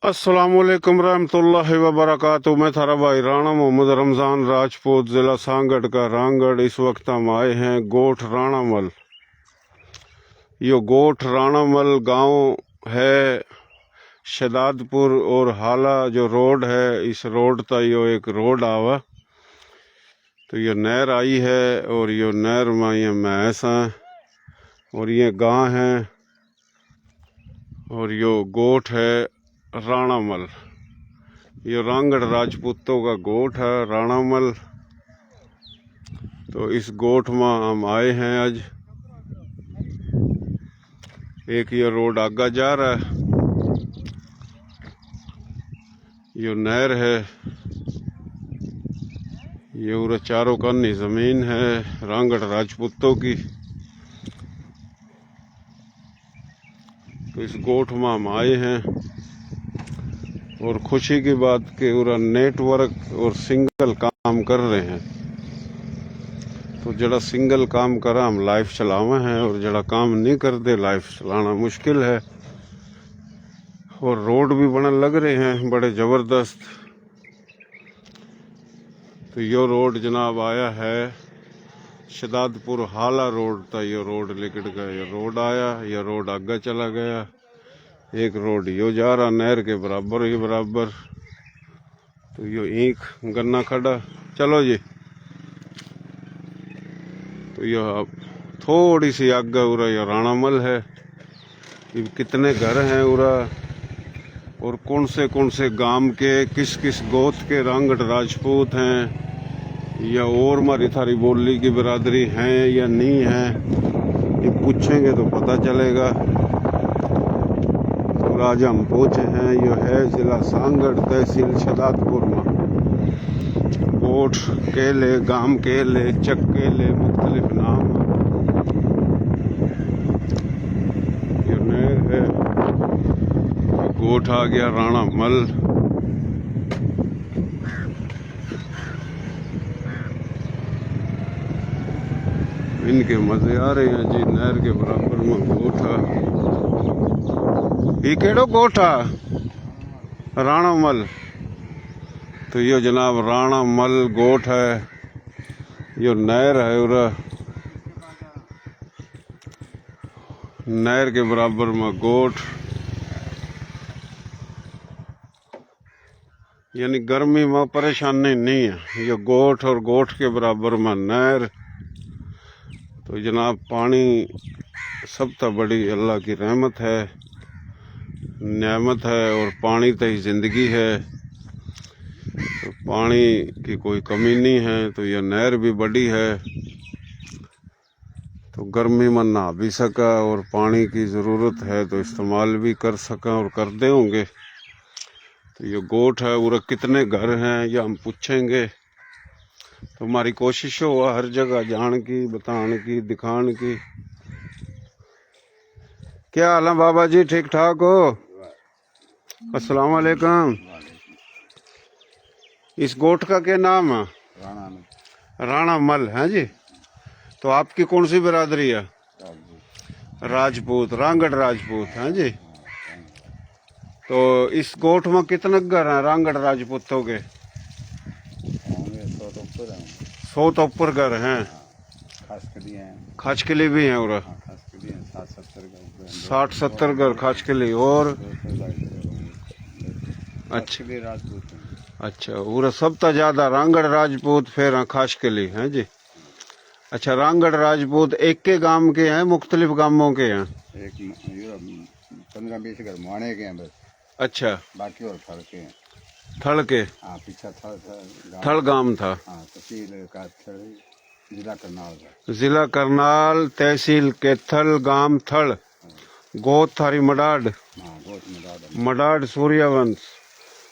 अस्सलामुअलैकुम रहमतुल्लाहि व बरकातुहू। मैं थारा भाई राणा मोहम्मद रमज़ान राजपूत, ज़िला सांगड़ का रांगड़। इस वक्त हम आए हैं गोठ राणामल। यो गोठ राणामल गांव है शदादपुर और हाला जो रोड है, इस रोड ता यो एक रोड आवा। तो ये नहर आई है और यो नहर में ये भैंस हैं और ये गां है और यो गोठ है राणामल। ये रांगड़ राजपूतों का गोठ है राणामल। तो इस गोठ में हम आए हैं आज। एक ये रोड आगा जा रहा है, ये नहर है, ये उरा चारों कन्नी जमीन है रांगड़ राजपूतों की। तो इस गोठ में हम आए हैं और खुशी की बात कि उरा नेटवर्क और सिंगल काम कर रहे हैं। तो जड़ा सिंगल काम करा हम लाइव चलावे हैं और जड़ा काम नहीं करते लाइव चलाना मुश्किल है। और रोड भी बनने लग रहे हैं बड़े ज़बरदस्त। तो यो रोड जनाब आया है शदादपुर हाला रोड था। ये रोड लिकट गया, ये रोड आया, ये रोड आगे चला गया। एक रोड यो जा रहा नहर के बराबर ही बराबर। तो यो ईख गन्ना खड़ा। चलो जी। तो यह थोड़ी सी आगे उरा ये राणामल है। ये कितने घर हैं उरा और कौन से गांव के किस किस गोत के रांगड़ राजपूत हैं या और हमारी थारी बोली की बिरादरी हैं या नहीं है, ये पूछेंगे तो पता चलेगा। और आज हम पहुंचे हैं, यो है जिला सांगड़, तहसील शदादपुर में। गोठ केले, गांव केले, चक केले, मुख्तलिफ नाम। ये नहर है, गोठ आ गया राणामल। इनके मजे आ रहे हैं जी। नहर के बराबर में गोठा। ये केड़ो गोठा राणामल। तो यो जनाब राणामल गोठ है। यो नहर है उरा, नहर के बराबर में गोठ। यानी गर्मी में परेशानी नहीं है। ये गोठ और गोठ के बराबर में नहर। तो जनाब पानी सब तो बड़ी अल्लाह की रहमत है, नेमत है और पानी तो ही ज़िंदगी है। तो पानी की कोई कमी नहीं है। तो यह नहर भी बड़ी है तो गर्मी में नहा भी सका और पानी की ज़रूरत है तो इस्तेमाल भी कर सका और करते होंगे। तो ये गोठ है। और कितने घर हैं ये हम पूछेंगे। तो हमारी कोशिश हो हर जगह जान की, बताने की, दिखाने की। क्या हाल है बाबा जी, ठीक ठाक हो? अस्सलाम वालेकुम। इस गोठ का क्या नाम है? राणामल है जी। तो आपकी कौन सी बिरादरी है? राजपूत, रांगड़ राजपूत हैं जी। तो इस गोठ में कितने घर हैं रांगड़ राजपूतों के? 100 तो ऊपर घर हैं। खाचकली भी हैं और 60-70 घर खाचकली। और अच्छा और सब तो ज्यादा रांगड़ राजपूत फिर हैं खाचकली हैं जी। अच्छा, रांगड़ राजपूत एक के गांव के हैं मुख्तलिफ गांवों के हैं? 15-20 घर मुआने के हैं बस। अच्छा, बाकी और थड़ के हैं। थड़ के? हाँ, पीछा थड़ गांव था। हाँ, तहसील का जिला करनाल था। जिला करनाल, तहसील कैथल, गांव थड़, गोत थारी मडाड। हाँ, गोत मडाड सूर्यवंश।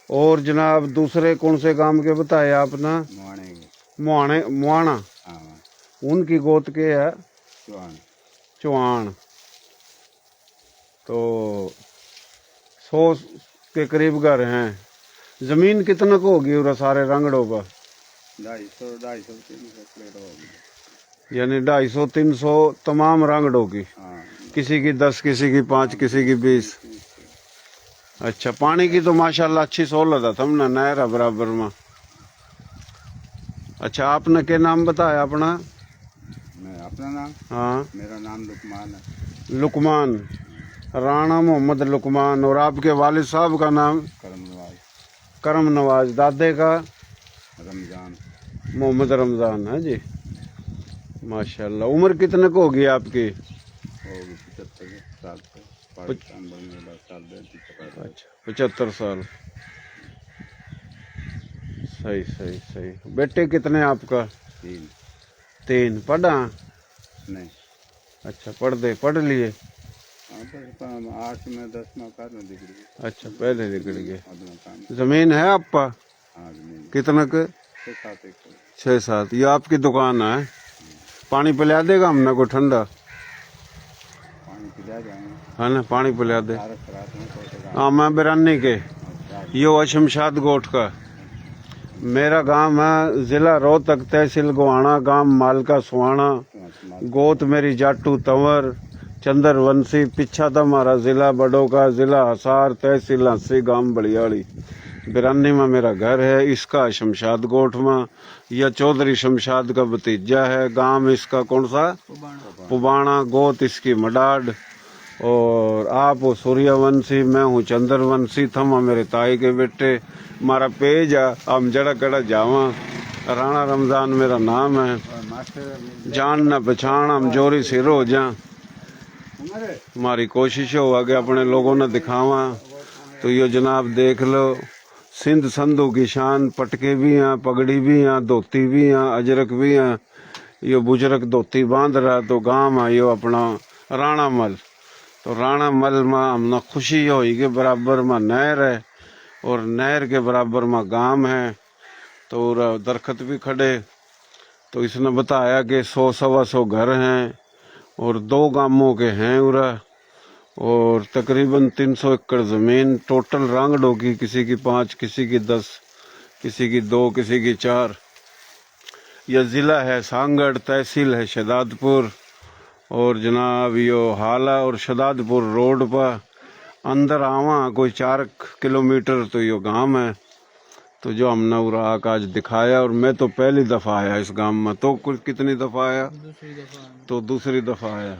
और जनाब दूसरे कौन से गांव के बताए आपने? मुआने, मुआना। हाँ, उनकी गोत के है चौहान। तो 100 के करीब घर हैं। जमीन कितना को होगी उरा सारे रंगड़ों का? 250-300 यानी 250-300 तमाम रंगड़ों की। हाँ, किसी की 10, किसी की 5, किसी की 20। अच्छा, पानी की तो माशाल्लाह अच्छी सहूलत है थम ना, नहर है बराबर में। अच्छा, आपने क्या नाम बताया अपना? मैं अपना नाम, हाँ, मेरा नाम लुकमान है। लुकमान, राणा मोहम्मद लुकमान। और आपके वालिद साहब का नाम? करम नवाज, करम नवाज। दादे का? रमजान। मोहम्मद रमजान है जी। माशाल्लाह। उम्र कितने को होगी आपकी? होगी 75 साल से, पाकिस्तान बनने के बाद साल 35। अच्छा, 75 साल। सही सही सही। बेटे कितने आपका? 3। 3। पढ़ा? नहीं, अच्छा, पढ़ लिए। हाँ बस 8 में 10 में कर में डिग्री। अच्छा, पहले निकल गए। अपना काम। जमीन है आपका? हाँ जमीन कितना के? 6-7 एकड़। 6-7। ये आपकी दुकान है? पानी पिला देगा हमने को ठंडा? पानी पिला जाएंगे। है ना, पानी पिला दे। तारक रात में तो हाँ, मैं बिरानी के। यो अशमशाद गोट का। मेरा गांव है जिला रोहतक, तहसील गोहाना, गांव मालका सुहाना। गोत मेरी जाटू तंवर, चंद्रवंशी। पीछा था हमारा जिला बडोका, जिला हसार, तहसील हंसी, गांव बड़ियाली। बिरानी में मेरा घर है। इसका शमशाद गोठ में। यह चौधरी शमशाद का भतीजा है। गांव इसका कौन सा? पुबाना। गोत इसकी मडाड। और आप हो सूर्यवंशी, मैं हूँ चंद्रवंशी। थमा मेरे ताई के बेटे। हमारा पेज है, हम जड़ा कड़ा जावा। राणा रमजान मेरा नाम है। जान न पहचान, हम जोरी सिर हो जा। हमारी कोशिश हो आगे अपने लोगों ने दिखावा। तो ये जनाब देख लो, सिंध संधू की शान। पटके भी हैं, पगड़ी भी हैं, धोती भी हैं, अजरक भी हैं। यो बुजरक धोती बांध रहा। तो गांव है यो अपना राणा मल। तो राणा मल में हमने खुशी हुई कि बराबर में नहर है और नहर के बराबर में गांव है। तो दरख्त भी खड़े। तो इसने बताया कि 100-125 घर हैं और 2 गांवों के हैं उरा। और तकरीबन 300 एकड़ जमीन टोटल रांगड़ों की। किसी की 5, किसी की 10, किसी की 2, किसी की 4। यह जिला है सांगड़, तहसील है शहदादपुर। और जनाब यो हाला और शहदादपुर रोड पर अंदर आवा कोई 4 किलोमीटर तो यो गांव है। तो जो हमने उरा आज दिखाया, और मैं तो पहली दफा आया इस गांव में। तो कुल कितनी दफा आया? दूसरी दफा। तो दूसरी दफा आया।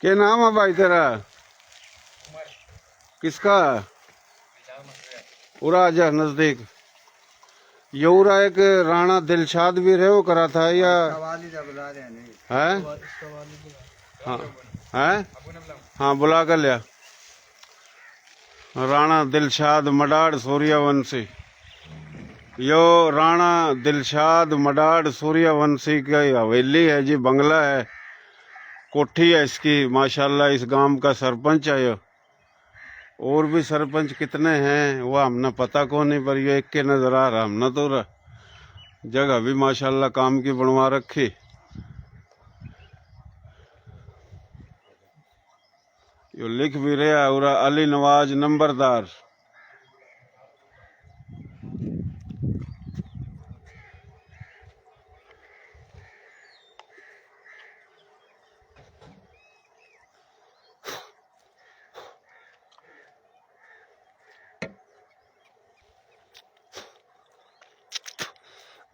क्या नाम है भाई तेरा? किसका? उरा जा नजदीक। ये उरा एक राणा दिलशाद भी रहे हो करा था या है? हाँ है। हाँ, बुला कर लिया। राणा दिलशाद मडाड़ सूर्यवंशी। यो राणा दिलशाद मडाड़ सूर्यवंशी की हवेली है जी, बंगला है, कोठी है इसकी। माशाल्लाह इस गांव का सरपंच है यो। और भी सरपंच कितने हैं वो हमने पता को नहीं, पर ये एक के नजर आ रहा हमने। तो जगह भी माशाल्लाह काम की बनवा रखी। यो लिख भी रहा और अली नवाज नंबरदार।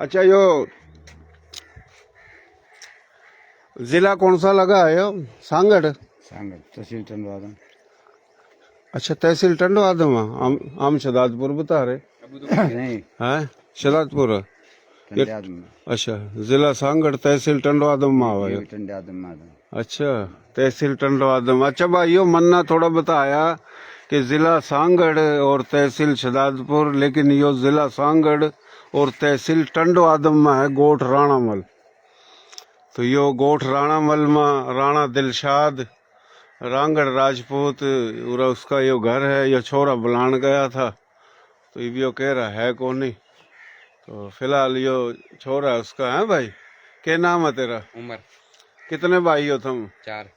अच्छा, यो जिला कौन सा लगा है यो? सांगड़। सांगड़, तहसील टंडवादन। अच्छा, तहसील टंडवादन। हम शहदादपुर बता रहे नहीं, हैं। शहदादपुर। टंडवादन में। अच्छा, जिला सांगड़, तहसील टंडवादन में आवा। टंडवादन में। अच्छा, तहसील टंडवादन। अच्छा भाई, यो मन्ना थोड़ा बताया कि ज़िला सांगड़ और तहसील शहदादपुर, लेकिन यो ज़िला सांगड़ और तहसील टंडो आदम में है गोठ राणामल। तो यो गोठ राणामल में राणा दिलशाद रांगड़ राजपूत और उसका यो घर है। यो छोरा बुलान गया था तो यो कह रहा है कौन नहीं। तो फिलहाल यो छोरा उसका है। भाई क्या नाम है तेरा? उमर। कितने भाई हो तुम? 4।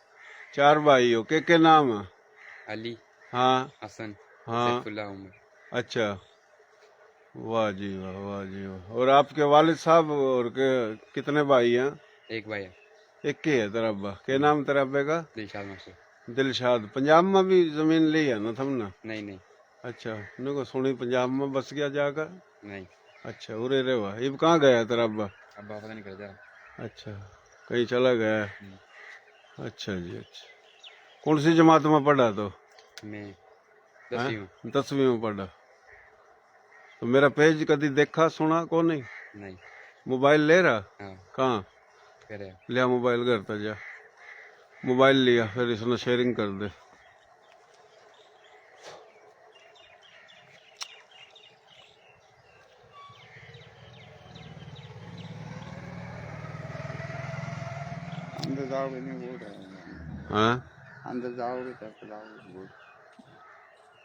4 भाई हो। के नाम है? अली, हाँ हसन, हाँ। सैफुल्लाह, उमर। अच्छा, वाह जी वाह, वाह जी वाह। और आपके वालिद साहब और कितने भाई हैं? एक भाई है। एक ही है तेरा अब्बा। क्या नाम तेरा अब्बे का? दिलशाद मकसूद। दिलशाद। पंजाब में भी जमीन ली है ना तुमने? नहीं नहीं अच्छा, उनको सुनी पंजाब में बस गया जाकर। नहीं। अच्छा, उरे रे वाह। ये कहाँ गया तेरा अब्बा? अब्बा पता नहीं कर जा। अच्छा, कहीं चला गया है। अच्छा जी, अच्छा। कौन सी जमात में पढ़ा तो? मैं हैं? 10वीं में। 10वीं में पढ़ा। तो मेरा पेज कभी देखा सुना को नहीं? नहीं। मोबाइल ले रहा? हाँ कहाँ? करे। लिया मोबाइल घर पे जा। मोबाइल लिया, फिर इसने शेयरिंग कर दे। अंदर जाओगे नहीं, वो रहेगा। हाँ, अंदर जाओगे तब जाओगे वो